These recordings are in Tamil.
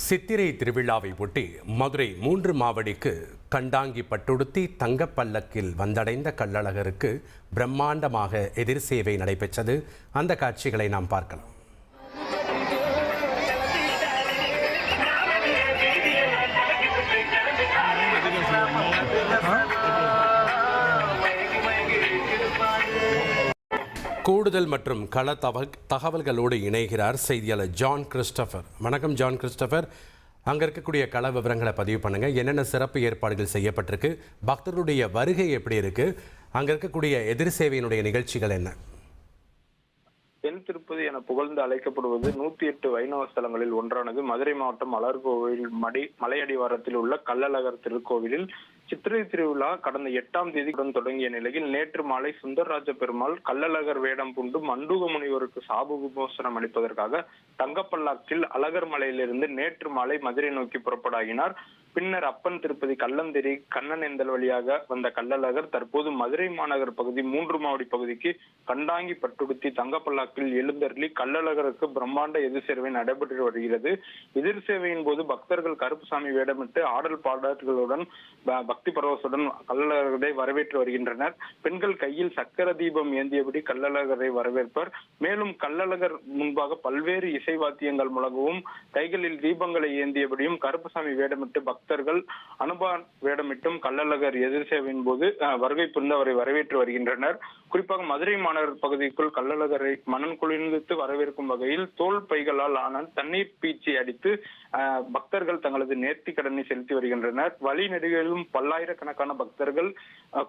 சித்திரை திருவிழாவை ஒட்டி மதுரை 3 மாவடிக்கு கண்டாங்கி பட்டுடுத்தி தங்கப்பல்லக்கில் வந்தடைந்த கள்ளழகருக்கு பிரம்மாண்டமாக எதிர் சேவை நடைபெற்றது. அந்த காட்சிகளை நாம் பார்க்கலாம். கூடுதல் மற்றும் கள தகவல்களோடு இணைகிறார் செய்தியாளர் ஜான் கிறிஸ்டபர். வணக்கம் ஜான் கிறிஸ்டபர். அங்கே இருக்கக்கூடிய கள விவரங்களை பதிவு பண்ணுங்கள். என்னென்ன சிறப்பு ஏற்பாடுகள் செய்யப்பட்டிருக்கு, பக்தர்களுடைய வருகை எப்படி இருக்குது, அங்கே இருக்கக்கூடிய எதிர் சேவையினுடைய நிகழ்ச்சிகள் என்ன? தென் திருப்பதி என புகழ்ந்து அழைக்கப்படுவது 108 வைணவ ஸ்தலங்களில் ஒன்றானது மதுரை மாவட்டம் அலர்கோவில் மலையடிவாரத்தில் உள்ள கள்ளழகர் திருக்கோவிலில் சித்திரை திருவிழா கடந்த 8ஆம் தேதியுடன் தொடங்கிய நிலையில் நேற்று மாலை சுந்தரராஜ பெருமாள் கள்ளழகர் வேடம் பூண்டு மண்டூக முனிவருக்கு சாப விமோசனம் அளிப்பதற்காக தங்கப்பல்லாக்கில் அழகர் மலையிலிருந்து நேற்று மாலை மதுரை நோக்கி புறப்படாகினார். பின்னர் அப்பன் திருப்பதி கள்ளந்தெரி கண்ணனெந்தல் வழியாக வந்த கள்ளழகர் தற்போது மதுரை மாநகர் பகுதி 3 மாவடி பகுதிக்கு கண்டாங்கி பட்டுடுத்தி தங்கப்பல்லாக்கில் எழுந்தருளி கள்ளழகருக்கு பிரம்மாண்ட எதிர் சேவை நடைபெற்று வருகிறது. எதிர் சேவையின் போது பக்தர்கள் கருப்புசாமி வேடமிட்டு ஆடல் பாடல்களுடன் பக்தி பரவசுடன் கள்ளழகரை வரவேற்று வருகின்றனர். பெண்கள் கையில் சக்கர தீபம் ஏந்தியபடி கள்ளழகரை வரவேற்பர். மேலும் கள்ளழகர் முன்பாக பல்வேறு இசை வாத்தியங்கள் முழங்கவும் கைகளில் தீபங்களை ஏந்தியபடியும் கருப்புசாமி வேடமிட்டு பக்தர்கள் அனுபான் வேடமிட்டும் கள்ளழகர் எதிர் சேவையின் போது வருகை புரிந்து அவரை வரவேற்று வருகின்றனர். குறிப்பாக மதுரை மாநகர் பகுதிக்குள் கள்ளழகரை மனம் குளிர்ந்து வரவேற்கும் வகையில் தோல் பைகளால் ஆன தண்ணீர் பீச்சி அடித்து பக்தர்கள் தங்களது நேர்த்தி கடனை செலுத்தி வருகின்றனர். வழி நெடுகிலும் பல்லாயிரக்கணக்கான பக்தர்கள்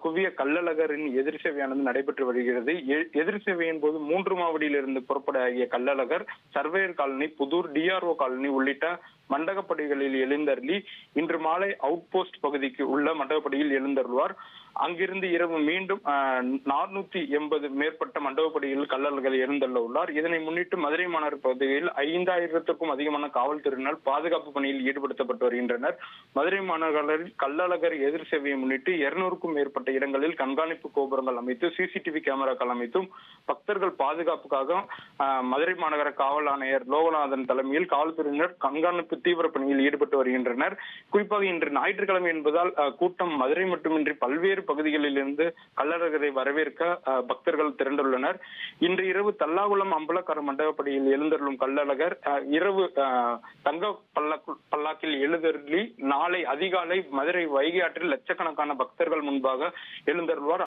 குவிய கள்ளழகரின் எதிர் சேவையானது நடைபெற்று வருகிறது. எதிர் சேவையின் போது 3 மாவடியில் இருந்து புறப்படாகிய Kallazhagar surveyor colony, Puthur, DRO colony உள்ளிட்ட மண்டகப்படிகளில் எழுந்தருளி இன்று மாலை அவுட் போஸ்ட் பகுதிக்கு உள்ள மண்டகப்படியில் எழுந்தருள்வார். அங்கிருந்து இரவு மீண்டும் 480 மேற்பட்ட மண்டபப்படியில் கள்ளழகர் எழுந்தள்ள உள்ளார். இதனை முன்னிட்டு மதுரை மாநகர் பகுதியில் 5000க்கும் அதிகமான காவல்துறையினர் பாதுகாப்பு பணியில் ஈடுபடுத்தப்பட்டு வருகின்றனர். மதுரை மாநகரில் கள்ளழகர் எதிர் சேவையை முன்னிட்டு 200க்கும் மேற்பட்ட இடங்களில் கண்காணிப்பு கோபுரங்கள் அமைத்து சிசிடிவி கேமராக்கள் அமைத்தும் பக்தர்கள் பாதுகாப்புக்காக மதுரை மாநகர காவல் ஆணையர் லோகநாதன் தலைமையில் காவல்துறையினர் கண்காணிப்பு தீவிர பணியில் ஈடுபட்டு வருகின்றனர். குறிப்பாக இன்று ஞாயிற்றுக்கிழமை என்பதால் கூட்டம் மதுரை மட்டுமின்றி பல்வேறு பகுதிகளில் இருந்து கள்ளழகரை வரவேற்க பக்தர்கள் திரண்டுள்ளனர். இன்று இரவு தல்லாகுளம் அம்பலக்கார மண்டபப்படியில் எழுந்தருளும் கள்ளழகர் இரவு தங்க பல்லாக்கில் எழுந்தருளி நாளை அதிகாலை மதுரை வைகை ஆற்றில் லட்சக்கணக்கான பக்தர்கள் முன்பாக எழுந்தருள்வார்.